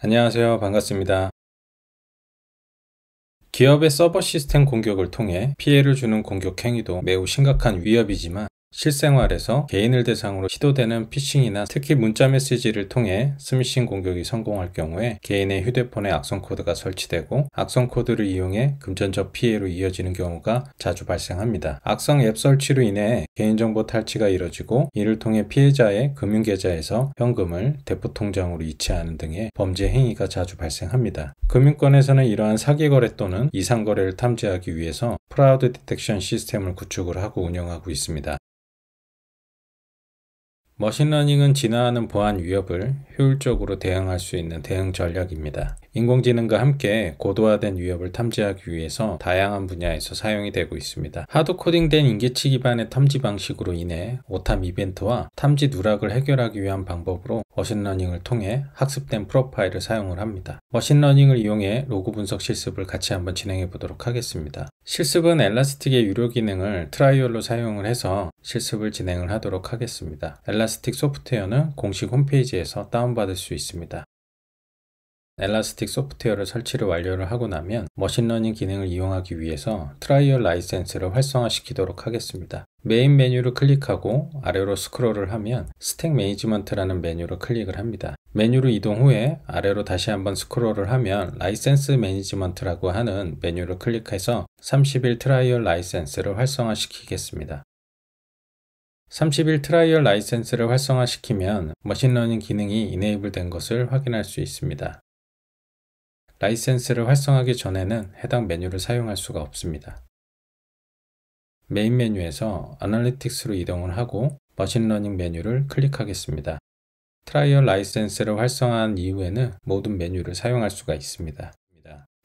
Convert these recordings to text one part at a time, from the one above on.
안녕하세요. 반갑습니다. 기업의 서버 시스템 공격을 통해 피해를 주는 공격 행위도 매우 심각한 위협이지만 실생활에서 개인을 대상으로 시도되는 피싱이나 특히 문자 메시지를 통해 스미싱 공격이 성공할 경우에 개인의 휴대폰에 악성 코드가 설치되고 악성 코드를 이용해 금전적 피해로 이어지는 경우가 자주 발생합니다. 악성 앱 설치로 인해 개인정보 탈취가 이뤄지고 이를 통해 피해자의 금융계좌에서 현금을 대포통장으로 이체하는 등의 범죄 행위가 자주 발생합니다. 금융권에서는 이러한 사기 거래 또는 이상 거래를 탐지하기 위해서 프라우드 디텍션 시스템을 구축을 하고 운영하고 있습니다. 머신러닝은 진화하는 보안 위협을 효율적으로 대응할 수 있는 대응 전략입니다. 인공지능과 함께 고도화된 위협을 탐지하기 위해서 다양한 분야에서 사용이 되고 있습니다. 하드 코딩된 인계치 기반의 탐지 방식으로 인해 오탐 이벤트와 탐지 누락을 해결하기 위한 방법으로 머신러닝을 통해 학습된 프로파일을 사용을 합니다. 머신러닝을 이용해 로그 분석 실습을 같이 한번 진행해 보도록 하겠습니다. 실습은 엘라스틱의 유료 기능을 트라이얼로 사용을 해서 실습을 진행을 하도록 하겠습니다. 엘라스틱 소프트웨어는 공식 홈페이지에서 다운받을 수 있습니다. 엘라스틱 소프트웨어를 설치를 완료를 하고 나면 머신러닝 기능을 이용하기 위해서 트라이얼 라이센스를 활성화시키도록 하겠습니다. 메인 메뉴를 클릭하고 아래로 스크롤을 하면 스택 매니지먼트라는 메뉴를 클릭을 합니다. 메뉴로 이동 후에 아래로 다시 한번 스크롤을 하면 라이센스 매니지먼트라고 하는 메뉴를 클릭해서 30일 트라이얼 라이센스를 활성화시키겠습니다. 30일 트라이얼 라이센스를 활성화시키면 머신러닝 기능이 이네이블 된 것을 확인할 수 있습니다. 라이센스를 활성화하기 전에는 해당 메뉴를 사용할 수가 없습니다. 메인 메뉴에서 애널리틱스로 이동을 하고 머신러닝 메뉴를 클릭하겠습니다. 트라이얼 라이센스를 활성화한 이후에는 모든 메뉴를 사용할 수가 있습니다.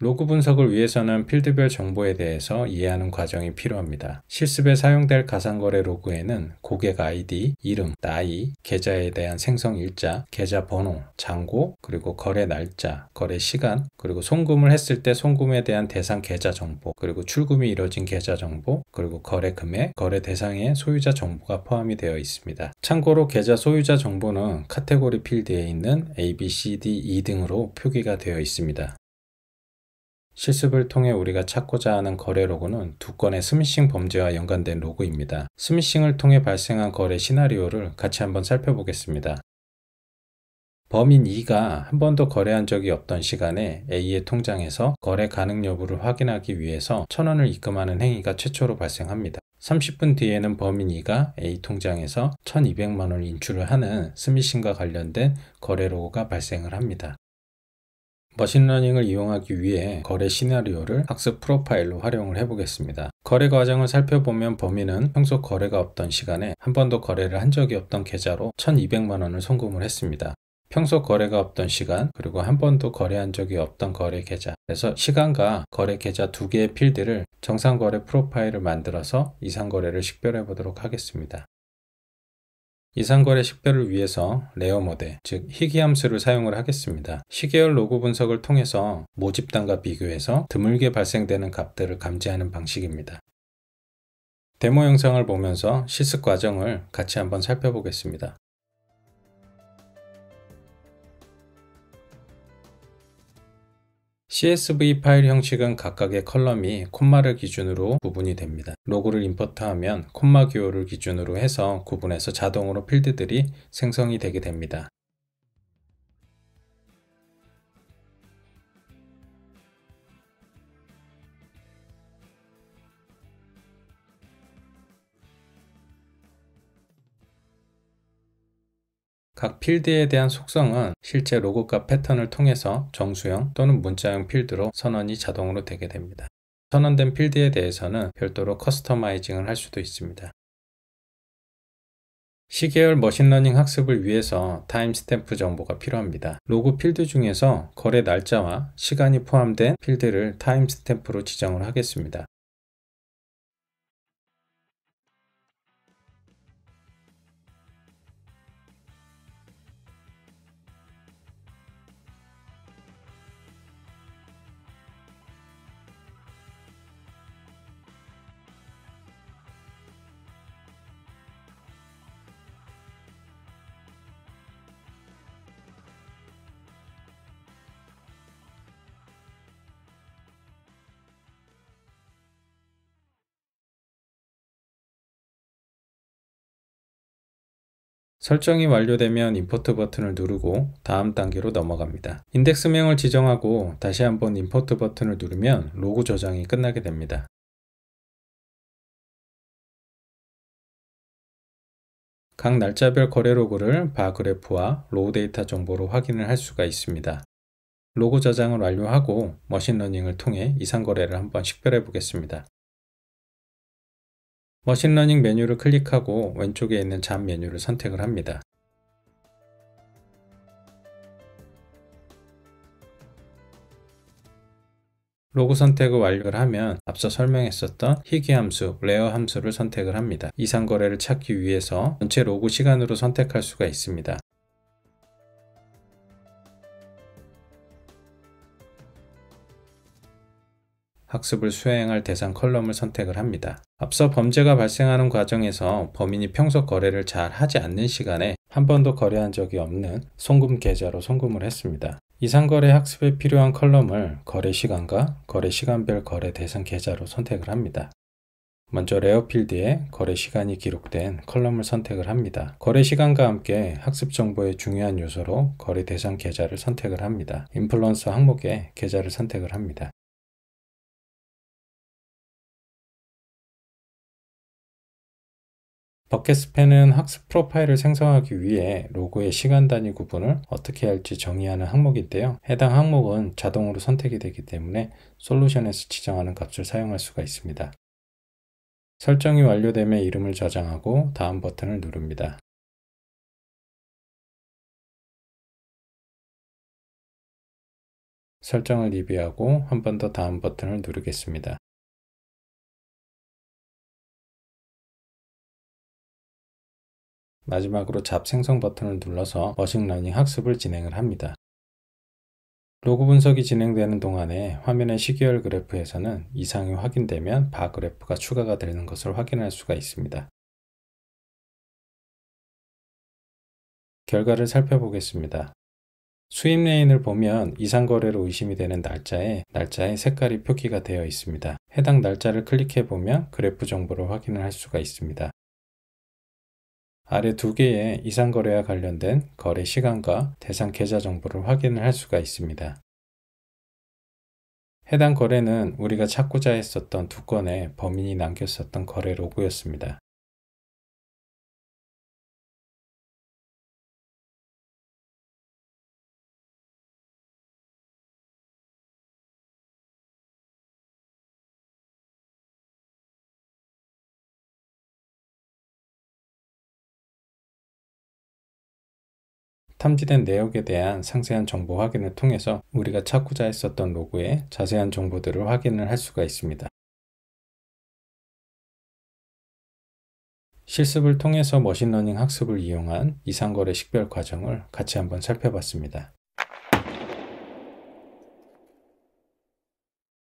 로그 분석을 위해서는 필드별 정보에 대해서 이해하는 과정이 필요합니다. 실습에 사용될 가상거래 로그에는 고객 아이디, 이름, 나이, 계좌에 대한 생성 일자, 계좌 번호, 잔고, 그리고 거래 날짜, 거래 시간, 그리고 송금을 했을 때 송금에 대한 대상 계좌 정보, 그리고 출금이 이뤄진 계좌 정보, 그리고 거래 금액, 거래 대상의 소유자 정보가 포함이 되어 있습니다. 참고로 계좌 소유자 정보는 카테고리 필드에 있는 A, B, C, D, E 등으로 표기가 되어 있습니다. 실습을 통해 우리가 찾고자 하는 거래 로그는 두 건의 스미싱 범죄와 연관된 로그입니다. 스미싱을 통해 발생한 거래 시나리오를 같이 한번 살펴보겠습니다. 범인 E가 한 번도 거래한 적이 없던 시간에 A의 통장에서 거래 가능 여부를 확인하기 위해서 1,000원을 입금하는 행위가 최초로 발생합니다. 30분 뒤에는 범인 E가 A 통장에서 1,200만 원을 인출을 하는 스미싱과 관련된 거래 로그가 발생을 합니다. 머신러닝을 이용하기 위해 거래 시나리오를 학습 프로파일로 활용을 해보겠습니다. 거래 과정을 살펴보면 범인은 평소 거래가 없던 시간에 한 번도 거래를 한 적이 없던 계좌로 1,200만 원을 송금을 했습니다. 평소 거래가 없던 시간, 그리고 한 번도 거래한 적이 없던 거래 계좌. 그래서 시간과 거래 계좌 두 개의 필드를 정상 거래 프로파일을 만들어서 이상 거래를 식별해 보도록 하겠습니다. 이상거래 식별을 위해서 레어 모델, 즉 희귀 함수를 사용을 하겠습니다. 시계열 로그 분석을 통해서 모집단과 비교해서 드물게 발생되는 값들을 감지하는 방식입니다. 데모 영상을 보면서 실습 과정을 같이 한번 살펴보겠습니다. CSV 파일 형식은 각각의 컬럼이 콤마를 기준으로 구분이 됩니다. 로그를 임포트하면 콤마 기호를 기준으로 해서 구분해서 자동으로 필드들이 생성이 되게 됩니다. 각 필드에 대한 속성은 실제 로그값 패턴을 통해서 정수형 또는 문자형 필드로 선언이 자동으로 되게 됩니다. 선언된 필드에 대해서는 별도로 커스터마이징을 할 수도 있습니다. 시계열 머신러닝 학습을 위해서 타임스탬프 정보가 필요합니다. 로그 필드 중에서 거래 날짜와 시간이 포함된 필드를 타임스탬프로 지정을 하겠습니다. 설정이 완료되면 임포트 버튼을 누르고 다음 단계로 넘어갑니다. 인덱스명을 지정하고 다시 한번 임포트 버튼을 누르면 로고 저장이 끝나게 됩니다. 각 날짜별 거래 로그를 바그래프와 로우 데이터 정보로 확인을 할 수가 있습니다. 로고 저장을 완료하고 머신러닝을 통해 이상 거래를 한번 식별해 보겠습니다. 머신러닝 메뉴를 클릭하고 왼쪽에 있는 잡 메뉴를 선택을 합니다. 로고 선택을 완료를 하면 앞서 설명했었던 희귀 함수, 레어 함수를 선택을 합니다. 이상 거래를 찾기 위해서 전체 로고 시간으로 선택할 수가 있습니다. 학습을 수행할 대상 컬럼을 선택을 합니다. 앞서 범죄가 발생하는 과정에서 범인이 평소 거래를 잘 하지 않는 시간에 한 번도 거래한 적이 없는 송금 계좌로 송금을 했습니다. 이상 거래 학습에 필요한 컬럼을 거래 시간과 거래 시간별 거래 대상 계좌로 선택을 합니다. 먼저 레어 필드에 거래 시간이 기록된 컬럼을 선택을 합니다. 거래 시간과 함께 학습 정보의 중요한 요소로 거래 대상 계좌를 선택을 합니다. 인플루언서 항목에 계좌를 선택을 합니다. 버켓스팬은 학습 프로파일을 생성하기 위해 로고의 시간 단위 구분을 어떻게 할지 정의하는 항목인데요. 해당 항목은 자동으로 선택이 되기 때문에 솔루션에서 지정하는 값을 사용할 수가 있습니다. 설정이 완료되면 이름을 저장하고 다음 버튼을 누릅니다. 설정을 리뷰하고 한 번 더 다음 버튼을 누르겠습니다. 마지막으로 잡 생성 버튼을 눌러서 머신러닝 학습을 진행을 합니다. 로그 분석이 진행되는 동안에 화면의 시계열 그래프에서는 이상이 확인되면 바 그래프가 추가가 되는 것을 확인할 수가 있습니다. 결과를 살펴보겠습니다. 수입 레인을 보면 이상 거래로 의심이 되는 날짜에 색깔이 표기가 되어 있습니다. 해당 날짜를 클릭해 보면 그래프 정보를 확인을 할 수가 있습니다. 아래 두 개의 이상 거래와 관련된 거래 시간과 대상 계좌 정보를 확인을 할 수가 있습니다. 해당 거래는 우리가 찾고자 했었던 두 건의 범인이 남겼었던 거래 로그였습니다. 탐지된 내역에 대한 상세한 정보 확인을 통해서 우리가 찾고자 했었던 로그의 자세한 정보들을 확인을 할 수가 있습니다. 실습을 통해서 머신러닝 학습을 이용한 이상거래 식별 과정을 같이 한번 살펴봤습니다.